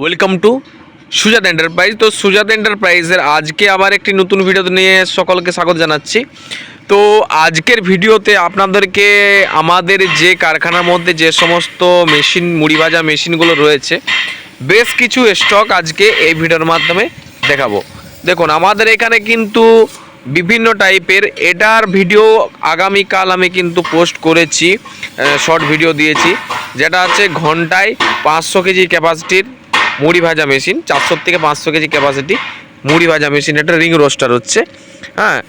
Welcome to সুজাত enterprise. তো সুজাত এন্টারপ্রাইজের আজকে আবার একটি নতুন ভিডিও নিয়ে সকলকে স্বাগত জানাচ্ছি। তো আজকের ভিডিওতে আপনাদেরকে আমাদের যে কারখানার মধ্যে যে সমস্ত মেশিন মুড়ি ভাজা মেশিনগুলো রয়েছে বেশ কিছু স্টক আজকে এই ভিডিওর মাধ্যমে দেখাবো। দেখুন আমাদের এখানে কিন্তু বিভিন্ন টাইপের এটার ভিডিও আগামীকাল আমি কিন্তু পোস্ট করেছি, শর্ট ভিডিও দিয়েছি, যেটা হচ্ছে ঘন্টায় 500 কেজি ক্যাপাসিটির মুড়ি ভাজা মেশিন, 400 থেকে 500 কেজি ক্যাপাসিটি মুড়ি ভাজা মেশিন। এটা রিং রোস্টার হচ্ছে, হ্যাঁ।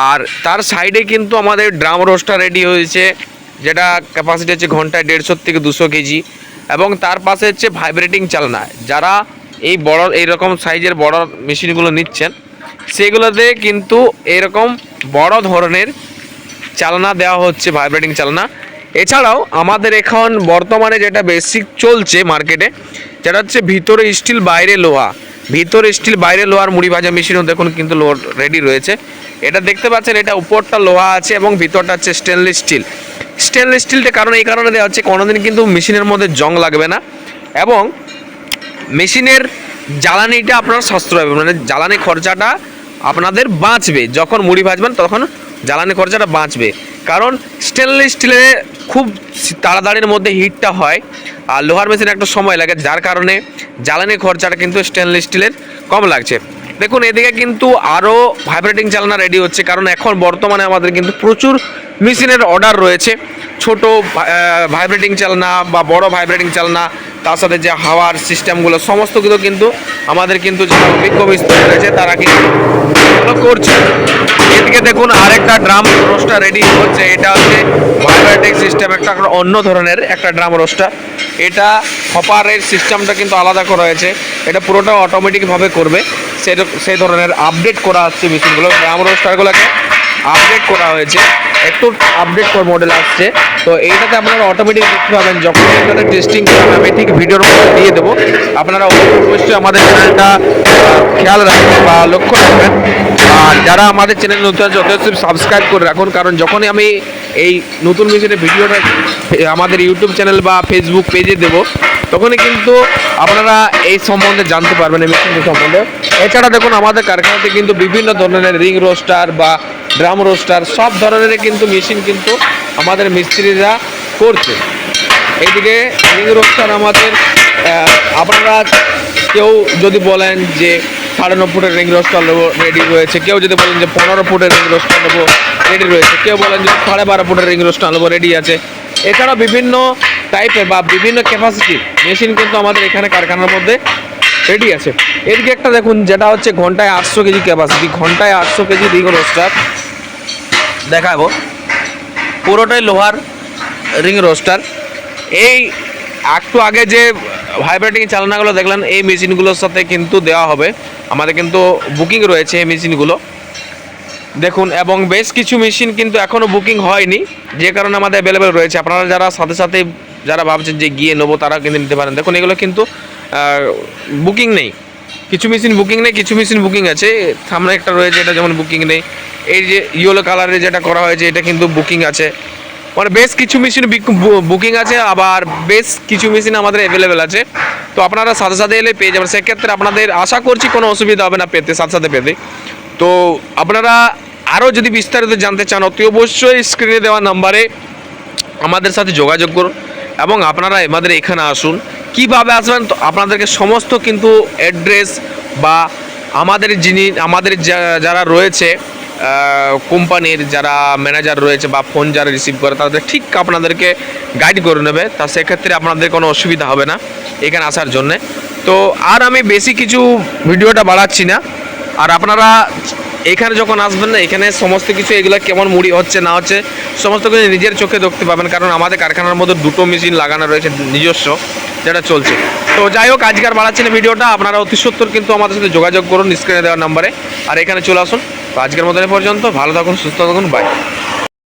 আর তার সাইডে কিন্তু আমাদের ড্রাম রোস্টার রেডি হয়েছে, যেটা ক্যাপাসিটি হচ্ছে ঘন্টায় 150 থেকে 200 কেজি। এবং তার পাশে হচ্ছে ভাইব্রেটিং চালনা। যারা এই বড় এইরকম সাইজের বড় মেশিনগুলো নিচ্ছেন সেগুলোতে কিন্তু এরকম বড় ধরনের চালনা দেওয়া হচ্ছে, ভাইব্রেটিং চালনা। এছাড়াও আমাদের এখন বর্তমানে যেটা বেসিক চলছে মার্কেটে, যেটা হচ্ছে ভিতরে স্টিল বাইরে লোহা, ভিতরে স্টিল বাইরে লোহার মুড়ি ভাজা মেশিনও দেখুন কিন্তু রেডি রয়েছে। এটা দেখতে পাচ্ছেন, এটা উপরটা লোহা আছে এবং ভিতরটা হচ্ছে স্টেনলেস স্টিল। স্টেনলেস স্টিলটা কারণ এই কারণে দেওয়া হচ্ছে, কোনোদিন কিন্তু মেশিনের মধ্যে জং লাগবে না এবং মেশিনের জ্বালানিটা আপনার সাশ্রয় হবে, মানে জ্বালানি খরচাটা আপনাদের বাঁচবে। যখন মুড়ি ভাজবেন তখন জ্বালানি খরচাটা বাঁচবে, কারণ স্টেনলেস স্টিলে খুব তাড়াতাড়ির মধ্যে হিটটা হয় আর লোহার মেশিনে একটা সময় লাগে, যার কারণে জ্বালানি খরচাটা কিন্তু স্টেনলেস স্টিলের কম লাগছে। দেখুন এদিকে কিন্তু আরও ভাইব্রেটিং চালনা রেডি হচ্ছে, কারণ এখন বর্তমানে আমাদের কিন্তু প্রচুর মেশিনের অর্ডার রয়েছে, ছোট ভাইব্রেটিং চালনা বা বড় ভাইব্রেটিং চালনা, তার সাথে যে হাওয়ার সিস্টেমগুলো সমস্ত কিছু কিন্তু আমাদের কিন্তু যারা অভিজ্ঞ মিস্ত্রি রয়েছে তারা কিন্তু করছে। এদিকে দেখুন আরেকটা ড্রাম রোস্টার রেডি হচ্ছে, এটা হচ্ছে ভাইব্রেটিং সিস্টেম, একটা অন্য ধরনের একটা ড্রাম রোস্টার। এটা হপারের সিস্টেমটা কিন্তু আলাদা করা হয়েছে, এটা পুরোটা অটোমেটিকভাবে করবে, সেই ধরনের আপডেট করা হচ্ছে মেশিনগুলো। ড্রাম রোস্টারগুলোকে আপডেট করা হয়েছে, একটু আপডেট করা মডেল আসছে। তো এইটাতে আপনারা অটোমেটিক দেখতে পাবেন, যখন এটাতে টেস্টিং করবেন আমি ঠিক ভিডিওর মধ্যে দিয়ে দেবো। আপনারা অবশ্যই আমাদের চ্যানেলটা খেয়াল রাখবেন বা লক্ষ্য রাখবেন। আর যারা আমাদের চ্যানেল নতুন যথেষ্ট সাবস্ক্রাইব করে রাখুন, কারণ যখনই আমি এই নতুন মেশিনের ভিডিওটা আমাদের ইউটিউব চ্যানেল বা ফেসবুক পেজে দেবো তখনই কিন্তু আপনারা এই সম্বন্ধে জানতে পারবেন, এই মেশিনটি সম্বন্ধে। এছাড়া দেখুন আমাদের কারখানাতে কিন্তু বিভিন্ন ধরনের রিং রোস্টার বা ড্রাম রোস্টার সব ধরনের কিন্তু মেশিন কিন্তু আমাদের মিস্ত্রিরা করছে। এইদিকে রিং রোস্টার আমাদের আপনারা কেউ যদি বলেন যে 9.5 ফুটের রিং রোস্টার নেবো, রেডি রয়েছে। কেউ যদি বলেন যে 15 ফুটের রিং রোস্টার নেবো, রেডি রয়েছে। কেউ বলেন যে 12.5 ফুটের রিং রোস্টার নেবো, রেডি আছে। এছাড়া বিভিন্ন টাইপের বা বিভিন্ন ক্যাপাসিটির মেশিন কিন্তু আমাদের এখানে কারখানার মধ্যে রেডি আছে। এদিকে একটা দেখুন, যেটা হচ্ছে ঘন্টায় 800 কেজি ক্যাপাসিটি, ঘন্টায় 800 কেজি রিং রোস্টার দেখাবো, পুরোটাই লোহার রিং রোস্টার। এই একটু আগে যে ভাইব্রেটিং চালনাগুলো দেখলেন এই মেশিনগুলোর সাথে কিন্তু দেওয়া হবে, আমাদের কিন্তু বুকিং রয়েছে এই মেশিনগুলো দেখুন। এবং বেশ কিছু মেশিন কিন্তু এখনও বুকিং হয়নি, যে কারণে আমাদের অ্যাভেলেবেল রয়েছে। আপনারা যারা সাথে সাথে যারা ভাবছেন যে গিয়ে নেবো তারা কিন্তু নিতে পারেন। দেখুন এগুলো কিন্তু বুকিং নেই, কিছু মেশিন বুকিং নেই, কিছু মেশিন বুকিং আছে। সামনে একটা রয়েছে, এটা যেমন বুকিং নেই। এই যে ইয়েলো কালারের যেটা করা হয়েছে এটা কিন্তু বুকিং আছে, মানে বেশ কিছু মেশিন বুকিং আছে, আবার বেশ কিছু মেশিন আমাদের অ্যাভেলেবেল আছে। তো আপনারা সাথে সাথে এলে পেয়ে যাবেন, সেক্ষেত্রে আপনাদের আশা করছি কোনো অসুবিধা হবে না পেতে, সাথে সাথে পেতে। তো আপনারা আরও যদি বিস্তারিত জানতে চান অতি অবশ্যই স্ক্রিনে দেওয়া নাম্বারে আমাদের সাথে যোগাযোগ করুন এবং আপনারা আমাদের এখানে আসুন। কীভাবে আসবেন তো আপনাদেরকে সমস্ত কিন্তু অ্যাড্রেস বা আমাদের যারা রয়েছে কোম্পানির যারা ম্যানেজার রয়েছে বা ফোন যারা রিসিভ করে তাদের ঠিক আপনাদেরকে গাইড করে নেবে। তা সেক্ষেত্রে আপনাদের কোনো অসুবিধা হবে না এখানে আসার জন্যে। তো আর আমি বেশি কিছু ভিডিওটা বাড়াচ্ছি না। আর আপনারা এখানে যখন আসবেন না, এখানে সমস্ত কিছু এগুলো কেমন মুড়ি হচ্ছে না হচ্ছে সমস্ত কিছু নিজের চোখে দেখতে পাবেন, কারণ আমাদের কারখানার মধ্যে দুটো মেশিন লাগানো রয়েছে নিজস্ব, যেটা চলছে। তো যাই হোক, আজকে আর বাড়াচ্ছি না ভিডিওটা। আপনারা অতি সত্বর কিন্তু আমাদের সাথে যোগাযোগ করুন স্ক্রিনে দেওয়ার নাম্বারে, আর এখানে চলে আসুন। তো আজকের মতন পর্যন্ত, ভালো থাকুন, সুস্থ থাকুন, বাই।